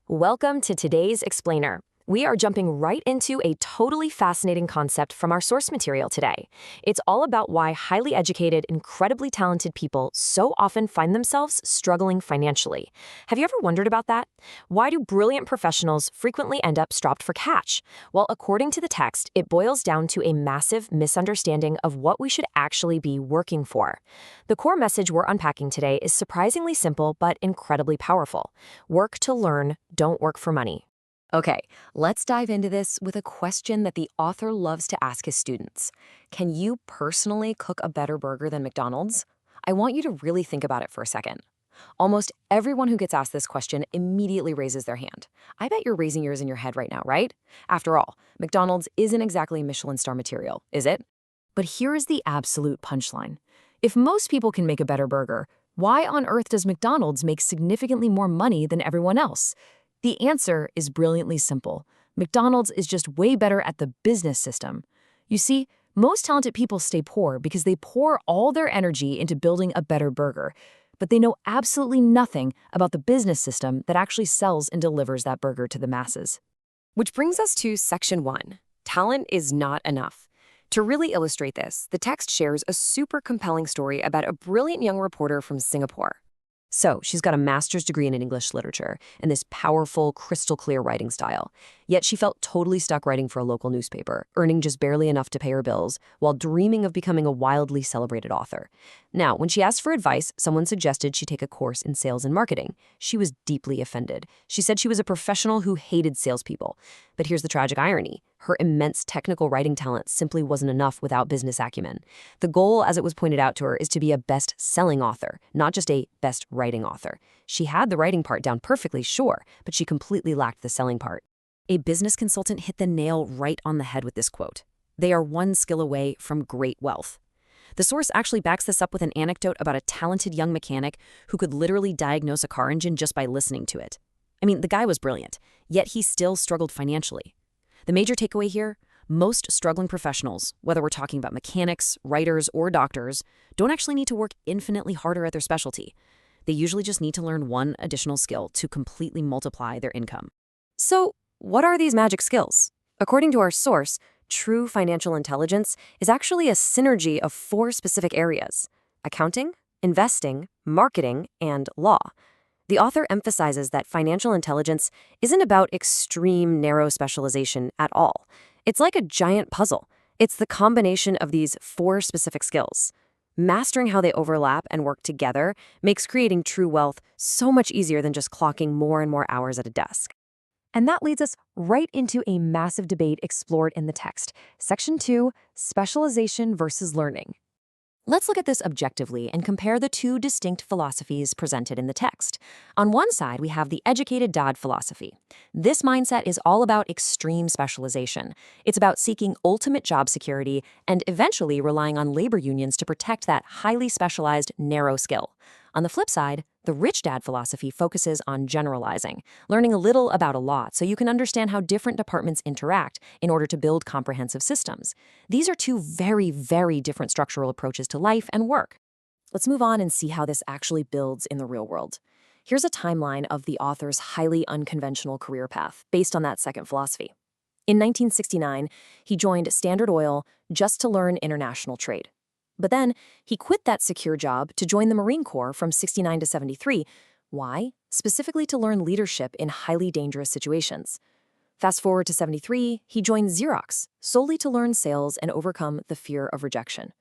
Welcome to today's Explainer. We are jumping right into a totally fascinating concept from our source material today. It's all about why highly educated, incredibly talented people so often find themselves struggling financially. Have you ever wondered about that? Why do brilliant professionals frequently end up strapped for cash? Well, according to the text, it boils down to a massive misunderstanding of what we should actually be working for. The core message we're unpacking today is surprisingly simple but incredibly powerful. Work to learn, don't work for money. Okay, let's dive into this with a question that the author loves to ask his students. Can you personally cook a better burger than McDonald's? I want you to really think about it for a second. Almost everyone who gets asked this question immediately raises their hand. I bet you're raising yours in your head right now, right? After all, McDonald's isn't exactly Michelin star material, is it? But here is the absolute punchline. If most people can make a better burger, why on earth does McDonald's make significantly more money than everyone else? The answer is brilliantly simple. McDonald's is just way better at the business system. You see, most talented people stay poor because they pour all their energy into building a better burger, but they know absolutely nothing about the business system that actually sells and delivers that burger to the masses. Which brings us to Section 1. Talent is not enough. To really illustrate this, the text shares a super compelling story about a brilliant young reporter from Singapore. So, she's got a master's degree in English literature and this powerful, crystal clear writing style. Yet she felt totally stuck writing for a local newspaper, earning just barely enough to pay her bills, while dreaming of becoming a wildly celebrated author. Now, when she asked for advice, someone suggested she take a course in sales and marketing. She was deeply offended. She said she was a professional who hated salespeople. But here's the tragic irony. Her immense technical writing talent simply wasn't enough without business acumen. The goal, as it was pointed out to her, is to be a best-selling author, not just a best writing author. She had the writing part down perfectly, sure, but she completely lacked the selling part. A business consultant hit the nail right on the head with this quote. They are one skill away from great wealth. The source actually backs this up with an anecdote about a talented young mechanic who could literally diagnose a car engine just by listening to it. I mean, the guy was brilliant, yet he still struggled financially. The major takeaway here, most struggling professionals, whether we're talking about mechanics, writers, or doctors, don't actually need to work infinitely harder at their specialty. They usually just need to learn one additional skill to completely multiply their income. So, what are these magic skills? According to our source, true financial intelligence is actually a synergy of 4 specific areas: accounting, investing, marketing, and law. The author emphasizes that financial intelligence isn't about extreme, narrow specialization at all. It's like a giant puzzle. It's the combination of these 4 specific skills. Mastering how they overlap and work together makes creating true wealth so much easier than just clocking more and more hours at a desk. And that leads us right into a massive debate explored in the text. Section 2, specialization versus learning. Let's look at this objectively and compare the 2 distinct philosophies presented in the text. On one side, we have the educated dad philosophy. This mindset is all about extreme specialization. It's about seeking ultimate job security and eventually relying on labor unions to protect that highly specialized, narrow skill. On the flip side, the rich dad philosophy focuses on generalizing, learning a little about a lot so you can understand how different departments interact in order to build comprehensive systems. These are 2 very, very different structural approaches to life and work. Let's move on and see how this actually builds in the real world. Here's a timeline of the author's highly unconventional career path based on that second philosophy. In 1969, he joined Standard Oil just to learn international trade. But then, he quit that secure job to join the Marine Corps from 69 to 73. Why? Specifically to learn leadership in highly dangerous situations. Fast forward to 73, he joined Xerox, solely to learn sales and overcome the fear of rejection.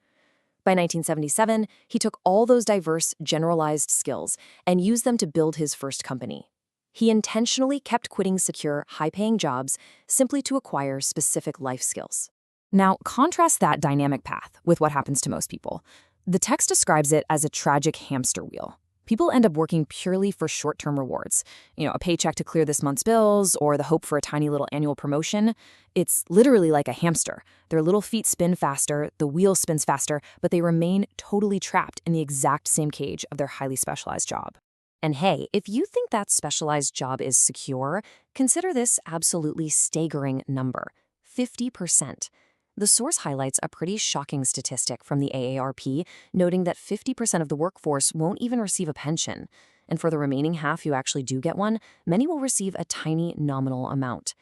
By 1977, he took all those diverse, generalized skills and used them to build his first company. He intentionally kept quitting secure, high-paying jobs simply to acquire specific life skills. Now, contrast that dynamic path with what happens to most people. The text describes it as a tragic hamster wheel. People end up working purely for short-term rewards. A paycheck to clear this month's bills or the hope for a tiny little annual promotion. It's literally like a hamster. Their little feet spin faster, the wheel spins faster, but they remain totally trapped in the exact same cage of their highly specialized job. And hey, if you think that specialized job is secure, consider this absolutely staggering number: 50%. The source highlights a pretty shocking statistic from the AARP, noting that 50% of the workforce won't even receive a pension. And for the remaining half who actually do get one, many will receive a tiny nominal amount.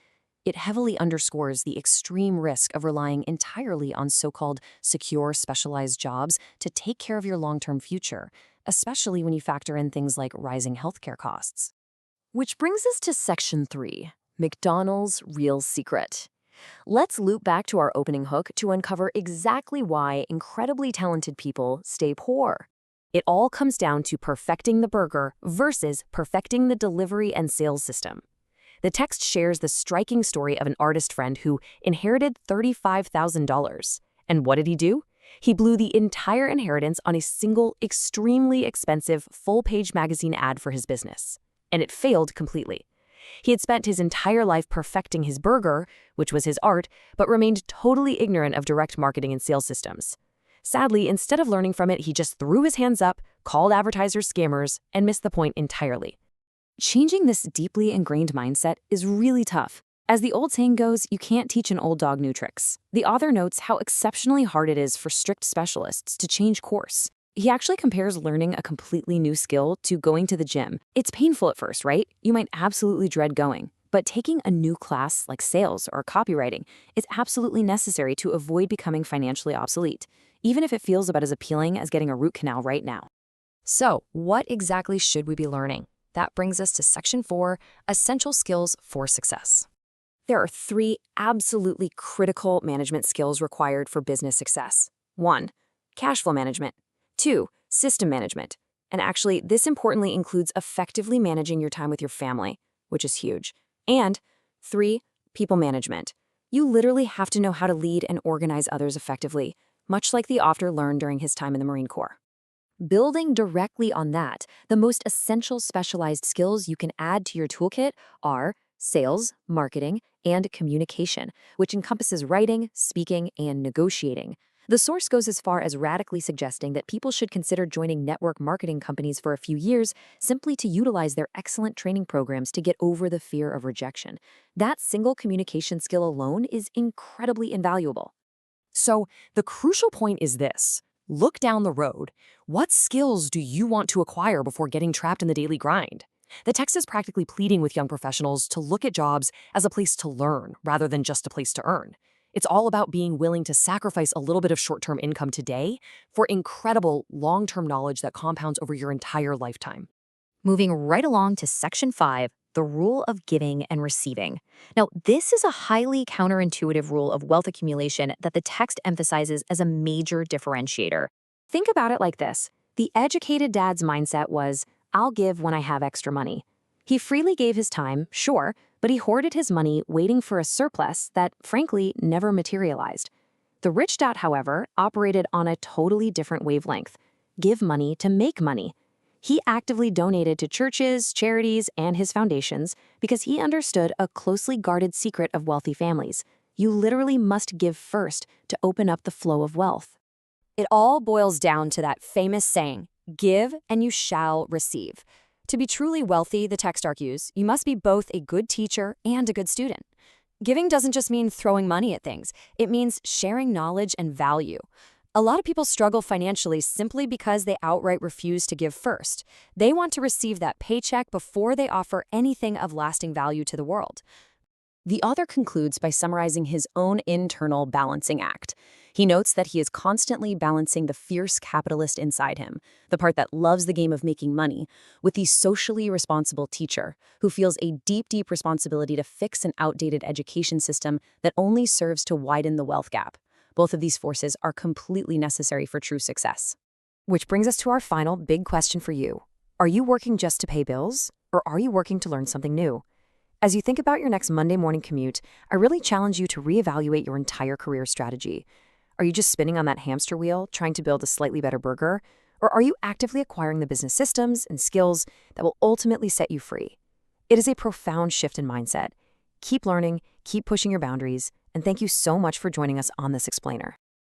It heavily underscores the extreme risk of relying entirely on so-called secure specialized jobs to take care of your long-term future, especially when you factor in things like rising healthcare costs. Which brings us to Section 3, McDonald's Real Secret. Let's loop back to our opening hook to uncover exactly why incredibly talented people stay poor. It all comes down to perfecting the burger versus perfecting the delivery and sales system. The text shares the striking story of an artist friend who inherited $35,000. And what did he do? He blew the entire inheritance on a single, extremely expensive, full-page magazine ad for his business. And it failed completely. He had spent his entire life perfecting his burger, which was his art, but remained totally ignorant of direct marketing and sales systems. Sadly, instead of learning from it, he just threw his hands up, called advertisers scammers, and missed the point entirely. Changing this deeply ingrained mindset is really tough. As the old saying goes, you can't teach an old dog new tricks. The author notes how exceptionally hard it is for strict specialists to change course. He actually compares learning a completely new skill to going to the gym. It's painful at first, right? You might absolutely dread going. But taking a new class like sales or copywriting is absolutely necessary to avoid becoming financially obsolete, even if it feels about as appealing as getting a root canal right now. So, what exactly should we be learning? That brings us to Section 4, Essential Skills for Success. There are 3 absolutely critical management skills required for business success. 1. Cash flow management. 2. System management. And actually, this importantly includes effectively managing your time with your family, which is huge. And 3. People management. You literally have to know how to lead and organize others effectively, much like the author learned during his time in the Marine Corps. Building directly on that, the most essential specialized skills you can add to your toolkit are sales, marketing, and communication, which encompasses writing, speaking, and negotiating. The source goes as far as radically suggesting that people should consider joining network marketing companies for a few years simply to utilize their excellent training programs to get over the fear of rejection. That single communication skill alone is incredibly invaluable. So, the crucial point is this. Look down the road. What skills do you want to acquire before getting trapped in the daily grind? The text is practically pleading with young professionals to look at jobs as a place to learn rather than just a place to earn. It's all about being willing to sacrifice a little bit of short-term income today for incredible long-term knowledge that compounds over your entire lifetime. Moving right along to Section 5, the rule of giving and receiving. Now, this is a highly counterintuitive rule of wealth accumulation that the text emphasizes as a major differentiator. Think about it like this. The educated dad's mindset was, I'll give when I have extra money. He freely gave his time, sure, but he hoarded his money waiting for a surplus that, frankly, never materialized. The rich dad, however, operated on a totally different wavelength. Give money to make money. He actively donated to churches, charities, and his foundations because he understood a closely guarded secret of wealthy families. You literally must give first to open up the flow of wealth. It all boils down to that famous saying, give and you shall receive. To be truly wealthy, the text argues, you must be both a good teacher and a good student. Giving doesn't just mean throwing money at things. It means sharing knowledge and value. A lot of people struggle financially simply because they outright refuse to give first. They want to receive that paycheck before they offer anything of lasting value to the world. The author concludes by summarizing his own internal balancing act. He notes that he is constantly balancing the fierce capitalist inside him, the part that loves the game of making money, with the socially responsible teacher, who feels a deep responsibility to fix an outdated education system that only serves to widen the wealth gap. Both of these forces are completely necessary for true success. Which brings us to our final big question for you. Are you working just to pay bills, or are you working to learn something new? As you think about your next Monday morning commute, I really challenge you to reevaluate your entire career strategy. Are you just spinning on that hamster wheel, trying to build a slightly better burger? Or are you actively acquiring the business systems and skills that will ultimately set you free? It is a profound shift in mindset. Keep learning, keep pushing your boundaries, and thank you so much for joining us on this explainer.